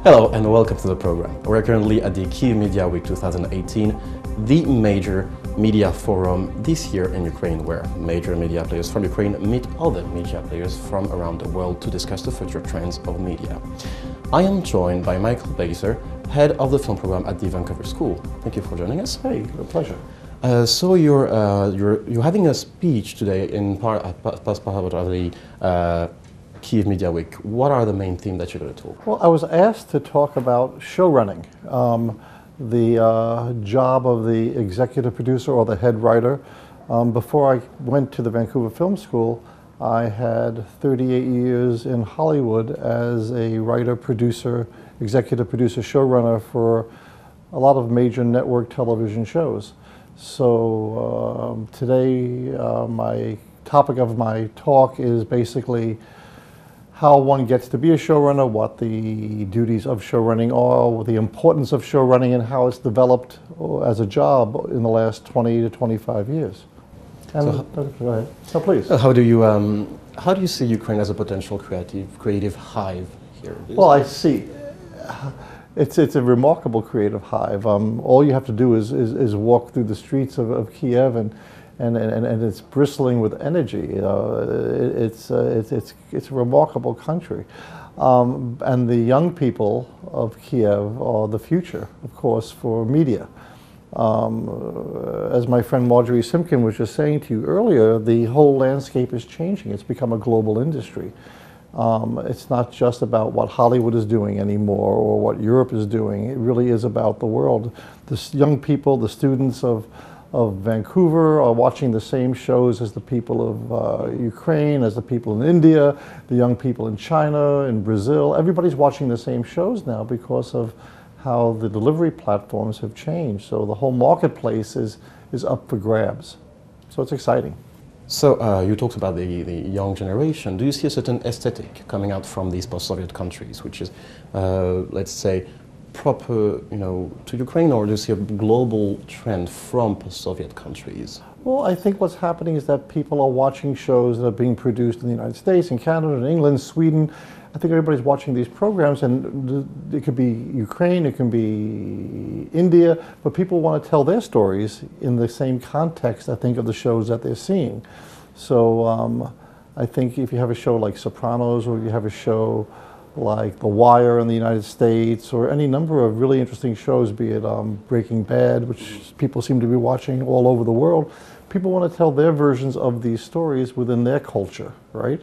Hello and welcome to the program. We're currently at the Kyiv Media Week 2018, the major media forum this year in Ukraine, where major media players from Ukraine meet other media players from around the world to discuss the future trends of media. I am joined by Michael Baser, head of the film program at the Vancouver School. Thank you for joining us. Hey, a pleasure. So you're having a speech today in part of the Kyiv Media Week. What are the main themes that you're going to talk? Well, I was asked to talk about show running, the job of the executive producer or the head writer. Before I went to the Vancouver Film School, I had 38 years in Hollywood as a writer, producer, executive producer, showrunner for a lot of major network television shows. So today, my topic of my talk is basically how one gets to be a showrunner, what the duties of showrunning are, what the importance of showrunning, and how it's developed as a job in the last 20 to 25 years. And, go ahead. So please. How do you see Ukraine as a potential creative hive here? Well, I see. It's a remarkable creative hive. All you have to do is walk through the streets of Kyiv, and it's bristling with energy. It's a remarkable country, and the young people of Kyiv are the future, of course, for media. As my friend Marjorie Simkin was just saying to you earlier, the whole landscape is changing. It's become a global industry. It's not just about what Hollywood is doing anymore or what Europe is doing. It really is about the world. The young people, the students of Vancouver are watching the same shows as the people of Ukraine, as the people in India, the young people in China, in Brazil. Everybody's watching the same shows now because of how the delivery platforms have changed. So the whole marketplace is up for grabs. So it's exciting. So you talked about the young generation. Do you see a certain aesthetic coming out from these post-Soviet countries, which is, let's say, proper, to Ukraine, or do you see a global trend from post-Soviet countries? Well, I think what's happening is that people are watching shows that are being produced in the United States, in Canada, in England, Sweden. I think everybody's watching these programs, and it could be Ukraine, it can be India, but people want to tell their stories in the same context, I think, of the shows that they're seeing. So I think if you have a show like Sopranos, or you have a show like The Wire in the United States, or any number of really interesting shows, be it Breaking Bad, which people seem to be watching all over the world, people want to tell their versions of these stories within their culture, right?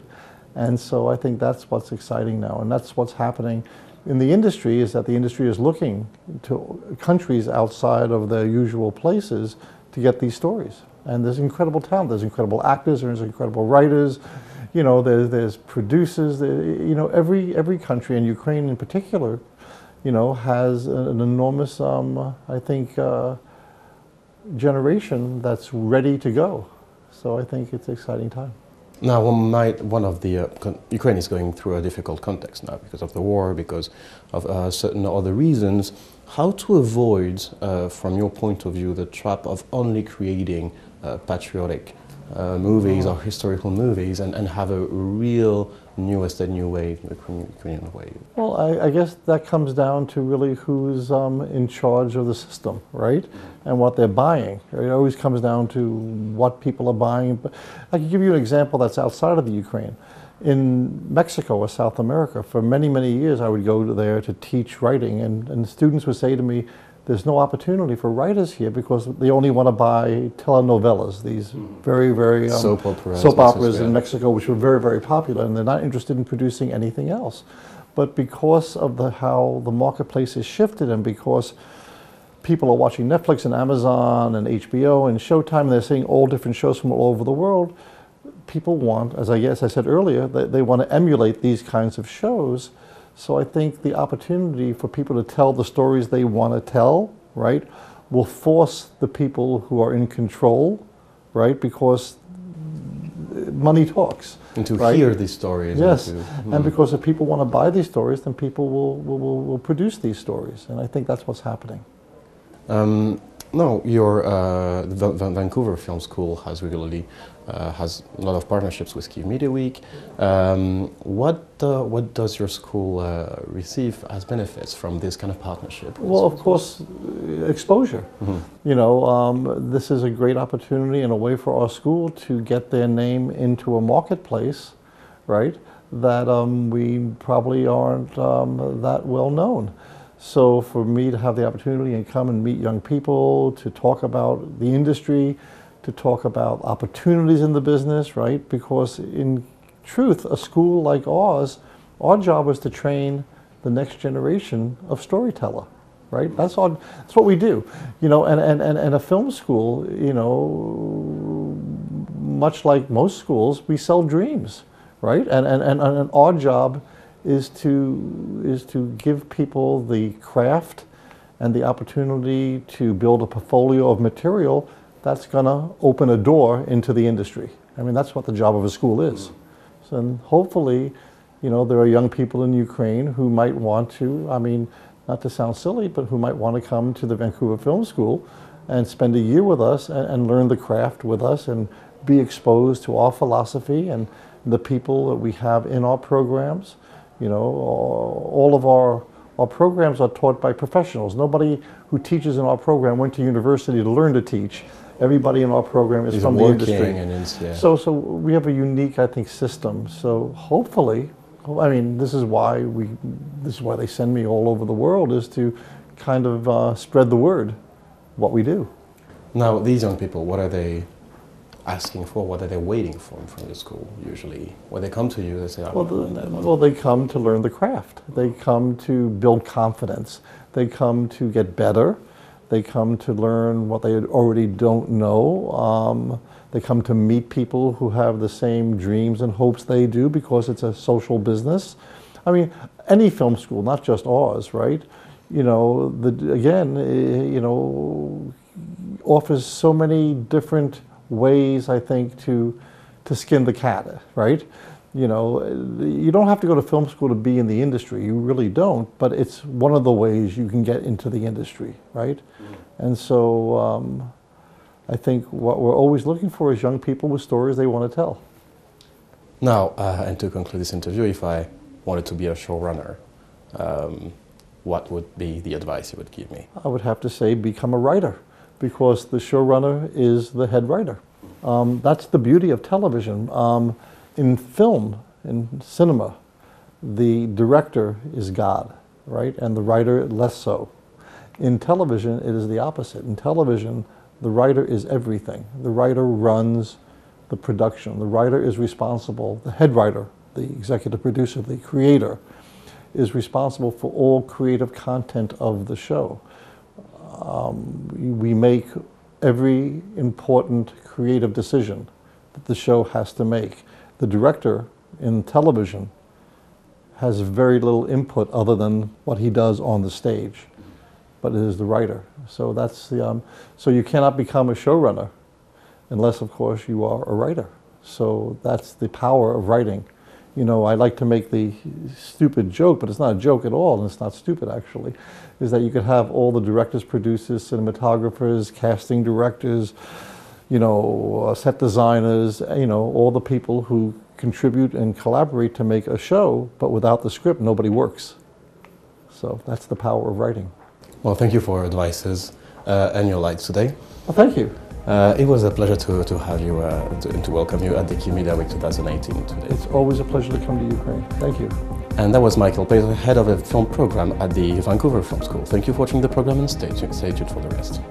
And so I think that's what's exciting now, and that's what's happening in the industry, is that the industry is looking to countries outside of their usual places to get these stories. And there's incredible talent, there's incredible actors, there's incredible writers, there's producers, every country, and Ukraine in particular, has an enormous, I think, generation that's ready to go. So I think it's an exciting time. Now, Ukraine is going through a difficult context now because of the war, because of certain other reasons. How to avoid, from your point of view, the trap of only creating patriotic movies or historical movies and have a real new wave, Ukrainian wave? Well, I guess that comes down to really who's in charge of the system, right? And what they're buying. It always comes down to what people are buying. But I can give you an example that's outside of the Ukraine. In Mexico or South America, for many, many years, I would go there to teach writing, and students would say to me, there's no opportunity for writers here because they only want to buy telenovelas, these very, very soap operas in Mexico, which were very, very popular, and they're not interested in producing anything else. But because of how the marketplace has shifted, and because people are watching Netflix and Amazon and HBO and Showtime, and they're seeing all different shows from all over the world, people want, as I said earlier, they want to emulate these kinds of shows. So I think the opportunity for people to tell the stories they want to tell, right, will force the people who are in control, right, because money talks. And to right? hear these stories. Yes, and because if people want to buy these stories, then people will produce these stories, and I think that's what's happening. No, the Vancouver Film School has regularly has a lot of partnerships with Kyiv Media Week. What does your school receive as benefits from this kind of partnership? Well, of course, exposure. You know, this is a great opportunity and a way for our school to get their name into a marketplace, right? That we probably aren't that well known. So for me to have the opportunity and come and meet young people, to talk about the industry, to talk about opportunities in the business, right? Because in truth, a school like ours, our job is to train the next generation of storyteller, right? That's what we do. You know, and a film school, you know, much like most schools, we sell dreams, right? And our job is to give people the craft and the opportunity to build a portfolio of material that's going to open a door into the industry. I mean, that's what the job of a school is. So and hopefully, you know, there are young people in Ukraine who might want to, I mean, not to sound silly, but who might want to come to the Vancouver Film School and spend a year with us and learn the craft with us and be exposed to our philosophy and the people that we have in our programs. You know, all of our programs are taught by professionals. Nobody who teaches in our program went to university to learn to teach. Everybody in our program is from the industry. So we have a unique, I think, system. So hopefully, I mean, this is why they send me all over the world, is to kind of spread the word, what we do. Now, these young people, what are they asking for? What are they waiting for from the school usually? When they come to you, they say, well, they come to learn the craft. They come to build confidence. They come to get better. They come to learn what they already don't know. They come to meet people who have the same dreams and hopes they do, because it's a social business. I mean, any film school, not just ours, right? You know, you know, offers so many different ways, I think, to skin the cat, right? You know, you don't have to go to film school to be in the industry. You really don't, but it's one of the ways you can get into the industry, right? And so I think what we're always looking for is young people with stories they want to tell. Now, and to conclude this interview, if I wanted to be a showrunner, what would be the advice you would give me? I would have to say become a writer, because the showrunner is the head writer. That's the beauty of television. In film, in cinema, the director is God, right? And the writer less so. In television, it is the opposite. In television, the writer is everything. The writer runs the production. The writer is responsible, the head writer, the executive producer, the creator, is responsible for all creative content of the show. We make every important creative decision that the show has to make. The director in television has very little input other than what he does on the stage, but it is the writer. So that's the so you cannot become a showrunner unless, of course, you are a writer. So that's the power of writing. You know, I like to make the stupid joke, but it's not a joke at all, and it's not stupid actually, is that you could have all the directors, producers, cinematographers, casting directors, you know, set designers, you know, all the people who contribute and collaborate to make a show, but without the script, nobody works. So that's the power of writing. Well, thank you for your advices and your lights today. Well, thank you. It was a pleasure to have you and to welcome you at the Kyiv Media Week 2018 today. It's always a pleasure to come to Ukraine. Thank you. And that was Michael Page, head of a film program at the Vancouver Film School. Thank you for watching the program, and stay tuned for the rest.